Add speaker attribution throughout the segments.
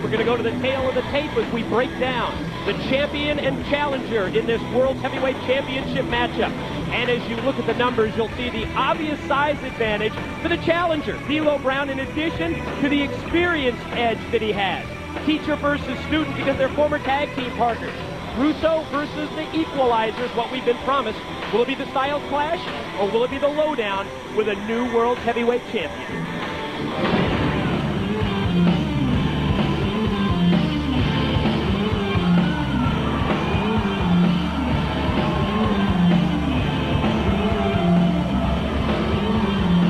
Speaker 1: We're going to go to the tail of the tape as we break down the champion and challenger in this World Heavyweight Championship matchup. And as you look at the numbers, you'll see the obvious size advantage for the challenger, D'Lo Brown, in addition to the experience edge that he has. Teacher versus student because they're former tag team partners. Russo versus the Equalizers, what we've been promised. Will it be the Styles Clash, or will it be the lowdown with a new World Heavyweight Champion?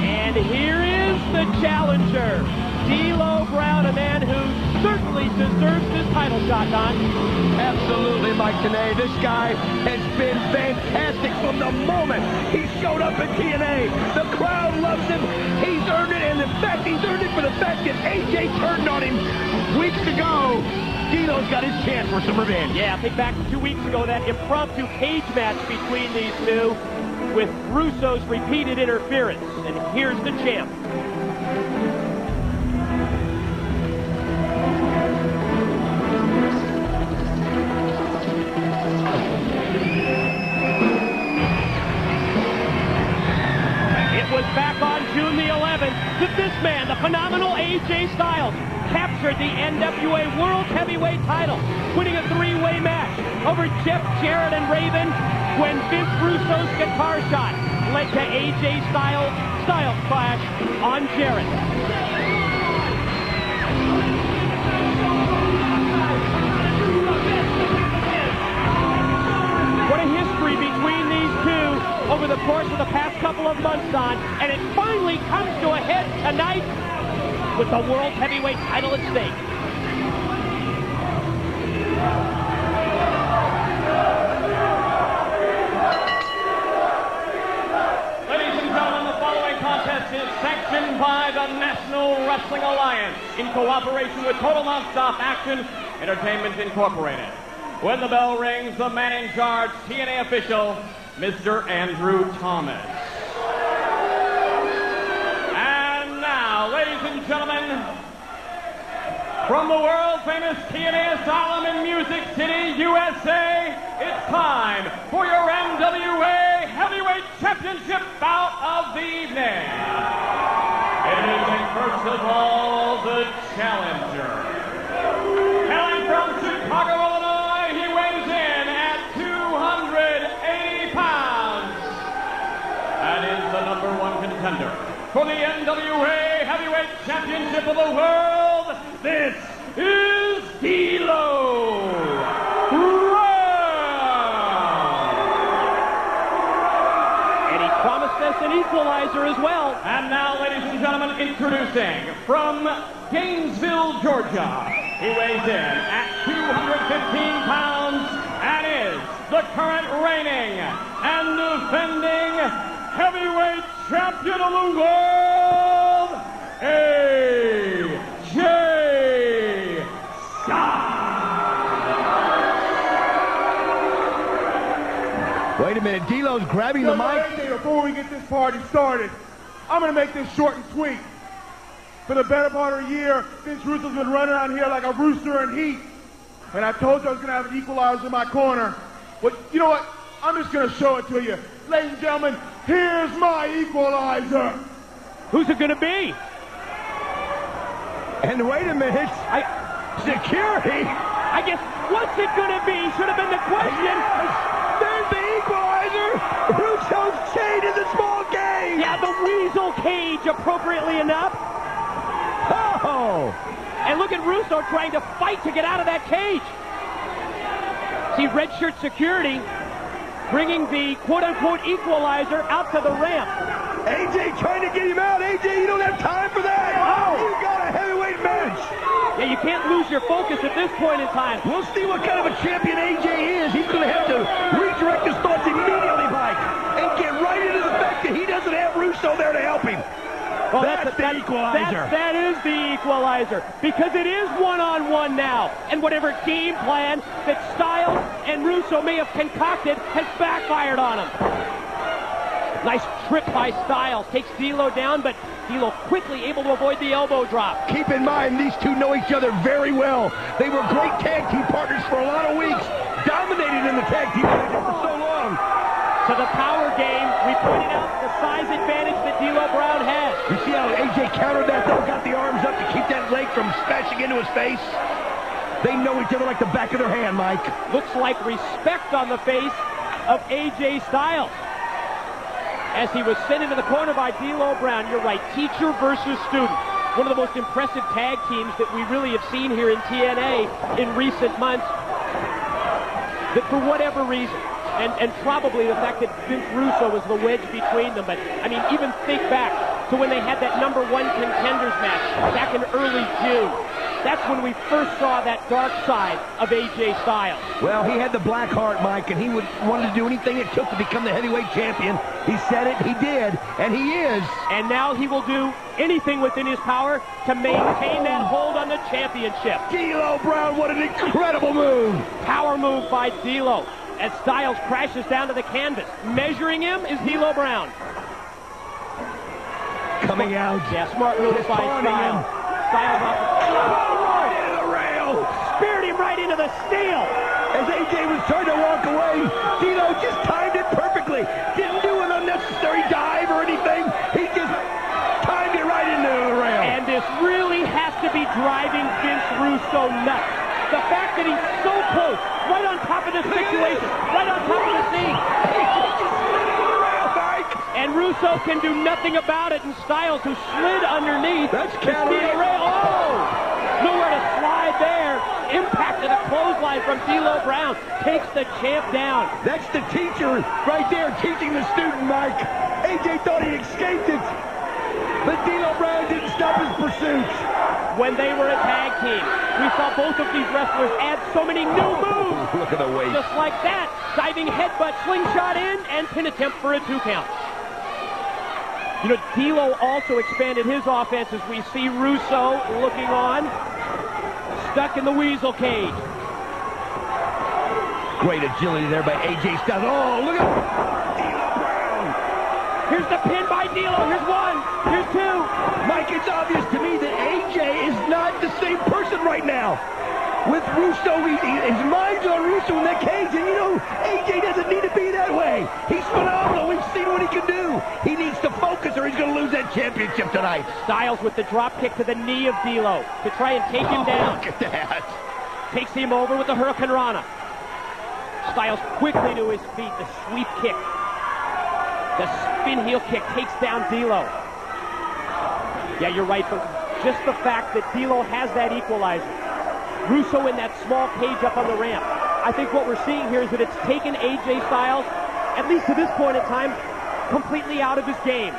Speaker 1: And here is the challenger, D'Lo Brown, a man who certainly deserves this title shot, Don.
Speaker 2: Absolutely, Mike Tenay. This guy has been fantastic from the moment he showed up at TNA. The crowd loves him. He's earned it, and in fact, he's earned it for the fact that AJ turned on him weeks ago. D'Lo's got his chance for some revenge.
Speaker 1: Yeah, think back to 2 weeks ago, that impromptu cage match between these two with Russo's repeated interference. And here's the champ. Back on June the 11th, that this man, the phenomenal AJ Styles, captured the NWA World Heavyweight title, winning a three-way match over Jeff Jarrett and Raven when Vince Russo's guitar shot led to AJ Styles clash on Jarrett. What a history between these two over the course of the past couple of months, Don, and it finally comes to a head tonight with the World Heavyweight title at stake.
Speaker 3: Ladies and gentlemen, the following contest is sanctioned by the National Wrestling Alliance in cooperation with Total Nonstop Action Entertainment Incorporated. When the bell rings, the man in charge, TNA official, Mr. Andrew Thomas. And now, ladies and gentlemen, from the world-famous TNA Asylum in Music City, USA, it's time for your NWA Heavyweight Championship bout of the evening. Introducing first of all, the challenger. Hailing from Chicago, Illinois, he weighs in at 280 pounds. That is the #1 contender for the NWA Heavyweight Championship of the World. This is D'Lo Brown.
Speaker 1: And he promised us an equalizer as well.
Speaker 3: And now, ladies and gentlemen, introducing from Gainesville, Georgia, he weighs in at 215 pounds and is the current reigning and defending heavyweight champion of the world, AJ Styles.
Speaker 2: Wait a minute, D'Lo's grabbing the mic.
Speaker 4: Before we get this party started, I'm going to make this short and sweet. For the better part of a year, Vince Russo's been running around here like a rooster in heat. And I told you I was going to have an equalizer in my corner. But you know what? I'm just going to show it to you. Ladies and gentlemen, here's my equalizer.
Speaker 1: Who's it going to be?
Speaker 2: And wait a minute. Security?
Speaker 1: I guess, what's it going to be? Should have been the question.
Speaker 2: There's the equalizer. Russo's chained in the small cage.
Speaker 1: Yeah, the weasel cage, appropriately enough.
Speaker 2: Oh!
Speaker 1: And look at Russo trying to fight to get out of that cage. See, red shirt security bringing the quote-unquote equalizer out to the ramp.
Speaker 2: AJ trying to get him out. AJ, you don't have time for that. Oh! You got a heavyweight match.
Speaker 1: Yeah, you can't lose your focus at this point in time.
Speaker 2: We'll see what kind of a champion AJ is. He's going to have to redirect his thoughts immediately, Mike, and get right into the fact that he doesn't have Russo there to help him.
Speaker 1: Well,
Speaker 2: that's the equalizer.
Speaker 1: That is the equalizer, because it is one-on-one now. And whatever game plan that Styles and Russo may have concocted has backfired on him. Nice trip by Styles. Takes D'Lo down, but D'Lo quickly able to avoid the elbow drop.
Speaker 2: Keep in mind, these two know each other very well. They were great tag team partners for a lot of weeks. Dominated in the tag team division for so long.
Speaker 1: To the power game, we pointed out the size advantage that D'Lo Brown has.
Speaker 2: You see how AJ countered that, though? Got the arms up to keep that leg from smashing into his face. They know each other like the back of their hand, Mike.
Speaker 1: Looks like respect on the face of AJ Styles. As he was sent into the corner by D'Lo Brown. You're right, teacher versus student. One of the most impressive tag teams that we really have seen here in TNA in recent months. That for whatever reason, and probably the fact that Vince Russo was the wedge between them, but I mean, even think back to when they had that #1 contenders match back in early June. That's when we first saw that dark side of AJ Styles.
Speaker 2: Well, he had the black heart, Mike, and he wanted to do anything it took to become the heavyweight champion. He said it, he did, and he is.
Speaker 1: And now he will do anything within his power to maintain that hold on the championship.
Speaker 2: D'Lo Brown, what an incredible move.
Speaker 1: Power move by D'Lo as Styles crashes down to the canvas. Measuring him is D'Lo Brown.
Speaker 2: Coming out.
Speaker 1: Yeah, smart move by Styles. Styles up.
Speaker 2: Right into the rail.
Speaker 1: Speared him right into the steel.
Speaker 2: As AJ was trying to walk away, D'Lo just timed it perfectly. Didn't do an unnecessary dive or anything. He just timed it right into the rail.
Speaker 1: And this really has to be driving Vince Russo nuts. The fact that he's so close, right on top of this situation, right on top of the scene.
Speaker 2: He just slid into the rail, Mike.
Speaker 1: And Russo can do nothing about it, and Styles, who slid underneath
Speaker 2: That's
Speaker 1: the
Speaker 2: countering.
Speaker 1: steel rail. Oh! Nowhere to slide there. Impact to the clothesline from D'Lo Brown. Takes the champ down.
Speaker 2: That's the teacher right there teaching the student, Mike. AJ thought he escaped it, but D'Lo Brown didn't stop his pursuit.
Speaker 1: When they were a tag team, we saw both of these wrestlers add so many new moves.
Speaker 2: Look at the weight.
Speaker 1: Just like that. Diving headbutt, slingshot in, and pin attempt for a 2 count. You know, D'Lo also expanded his offense as we see Russo looking on. Stuck in the weasel cage.
Speaker 2: Great agility there by AJ Styles. Oh, look at D'Lo Brown.
Speaker 1: Here's the pin by D'Lo. Here's 1. Here's 2.
Speaker 2: Mike, it's obvious to me that AJ is not the same person right now. With Russo, his mind's on Russo in that cage, and you know, AJ doesn't need to be that way. He's phenomenal. We've seen what he can do. He needs to focus or he's going to lose that championship tonight.
Speaker 1: Styles with the drop kick to the knee of D'Lo to try and take him down.
Speaker 2: Look at that.
Speaker 1: Takes him over with the Hurricane Rana. Styles quickly to his feet. The sweep kick. The spin heel kick takes down D'Lo. Yeah, you're right, but just the fact that D'Lo has that equalizer. Russo in that small cage up on the ramp. I think what we're seeing here is that it's taken AJ Styles, at least to this point in time, completely out of his game.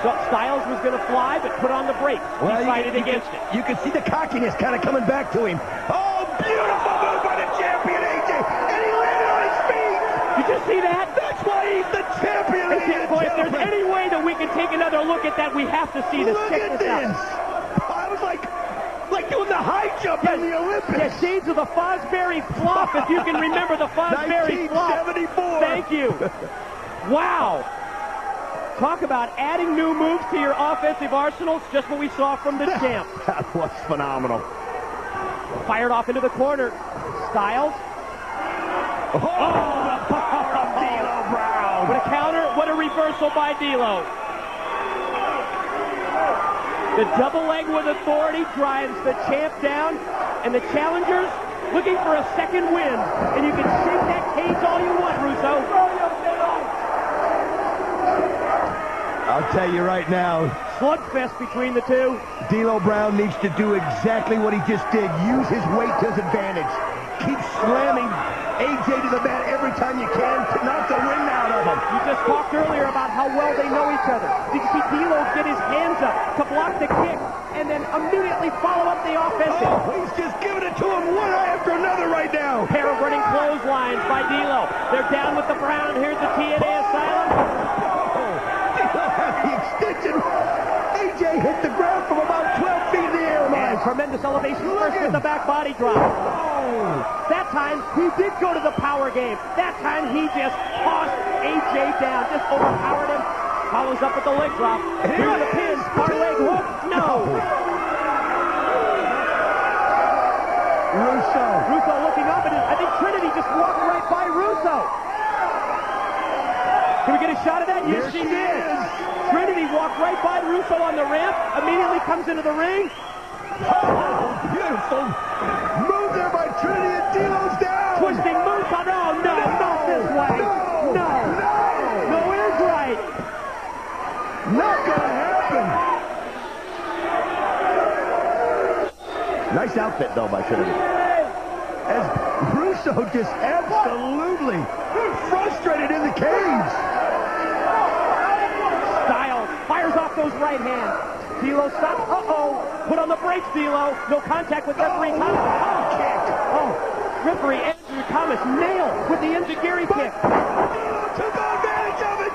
Speaker 1: So Styles was going to fly, but put on the brakes. Decided against it.
Speaker 2: You can see the cockiness kind of coming back to him. Oh, beautiful move by the champion, AJ. And he landed on his feet.
Speaker 1: Did you see that?
Speaker 2: That's why he's the champion.
Speaker 1: Boy, if there's any way that we can take another look at that, we have to see this.
Speaker 2: Look at this. I was like doing the high jump in the Olympics.
Speaker 1: Yeah, shades of the Fosbury flop, if you can remember the Fosbury flop.
Speaker 2: 1974.
Speaker 1: Thank you. Wow. Talk about adding new moves to your offensive arsenals, just what we saw from the champ.
Speaker 2: That was phenomenal.
Speaker 1: Fired off into the corner. Styles.
Speaker 2: Oh, the power of D'Lo Brown.
Speaker 1: What a counter, what a reversal by D'Lo. The double leg with authority drives the champ down, and the challengers looking for a second win. And you can shake that cage all you want, Russo.
Speaker 2: I'll tell you right now,
Speaker 1: Slugfest between the two.
Speaker 2: D'Lo Brown needs to do exactly what he just did. Use his weight to his advantage. Keep slamming AJ to the mat every time you can to knock the wind out of him.
Speaker 1: You just talked earlier about how well they know each other. Did you see D'Lo get his hands up to block the kick and then immediately follow up the offensive?
Speaker 2: Oh, he's just giving it to him one after another right now.
Speaker 1: Pair of running clotheslines by D'Lo. They're down with the Brown. Here's the TNA Asylum.
Speaker 2: D'Lo has the extension. AJ hit the ground from about 12 feet in the air, man.
Speaker 1: Tremendous elevation first with the back body drop.
Speaker 2: Oh.
Speaker 1: That time, he did go to the power game. That time, he just tossed AJ down, just overpowered him. Follows up with the leg drop. Here's the pin. Far leg hook. No. Russo looking up, and I think Trinity just walked right by Russo. Can we get a shot of that? Yes, she did. Trinity walked right by Russo on the ramp, immediately comes into the ring.
Speaker 2: Oh, beautiful move there by Trinity, and D'Lo's down.
Speaker 1: Twisting moonsault. Oh, no, not this way. No. Nowhere's right.
Speaker 2: Not gonna happen. Nice outfit, though, by Trinity. As Russo just absolutely frustrated in the cage.
Speaker 1: Styles fires off those right hands. D'Lo stops. Uh-oh. Put on the brakes, D'Lo. No contact with referee Thomas. Referee Andrew Thomas nailed with the enziguri kick.
Speaker 2: D'Lo took advantage of it.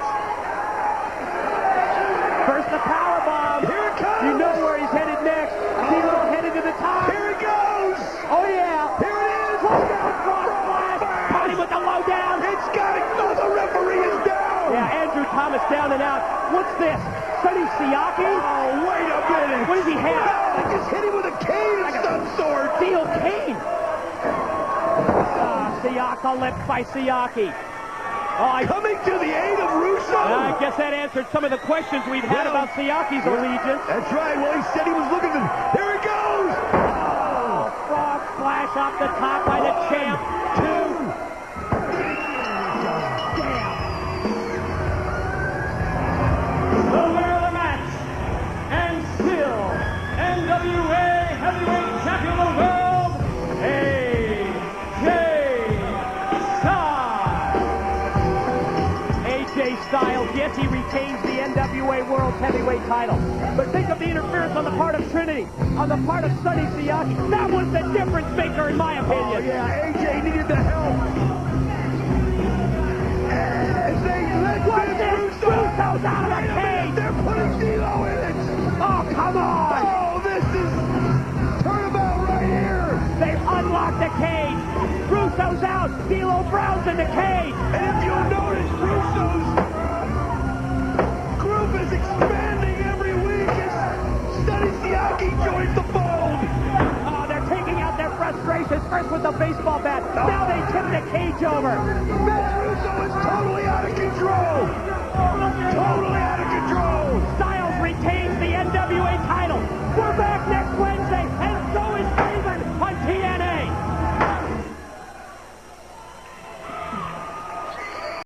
Speaker 1: First the power bomb.
Speaker 2: Here it comes.
Speaker 1: You know where he's headed next. D'Lo headed to the top.
Speaker 2: Here it goes.
Speaker 1: Oh, yeah.
Speaker 2: Here it is.
Speaker 1: Look out, cross flash. Caught him with the low down.
Speaker 2: It's got it. No, the referee is down.
Speaker 1: Yeah, Andrew Thomas down and out. What's this? Sonny Siaki?
Speaker 2: Oh, wait a minute.
Speaker 1: What does he have?
Speaker 2: No, they just hit him with a cane of some sort.
Speaker 1: Steel cane. Siaki left by Siaki.
Speaker 2: Coming to the aid of Russo.
Speaker 1: I guess that answered some of the questions we've had about Siaki's allegiance.
Speaker 2: That's right. Well, he said he was looking to... Here it goes.
Speaker 1: Oh, frog splash off the top by the champ. 2.
Speaker 3: The winner of the match, and still NWA Heavyweight Champion of the World,
Speaker 1: AJ Styles, yes, he retains the NWA World Heavyweight title. But think of the interference on the part of Trinity, on the part of Sonny Siaki. That was the difference maker, in my opinion.
Speaker 2: Oh, yeah, AJ needed the help. As they let
Speaker 1: Russo's out of the cage.
Speaker 2: They're putting D'Lo in it.
Speaker 1: Oh, come on.
Speaker 2: Oh, this is turnabout right here.
Speaker 1: They've unlocked the cage. Russo's out. D'Lo Brown's in the cage.
Speaker 2: And if you'll notice, Russo's group is expanding every week as Sonny Siaki joins the fold.
Speaker 1: Oh, they're taking out their frustrations. First with the baseball bat. Now they tip the cage over.
Speaker 2: Russo is totally out of control.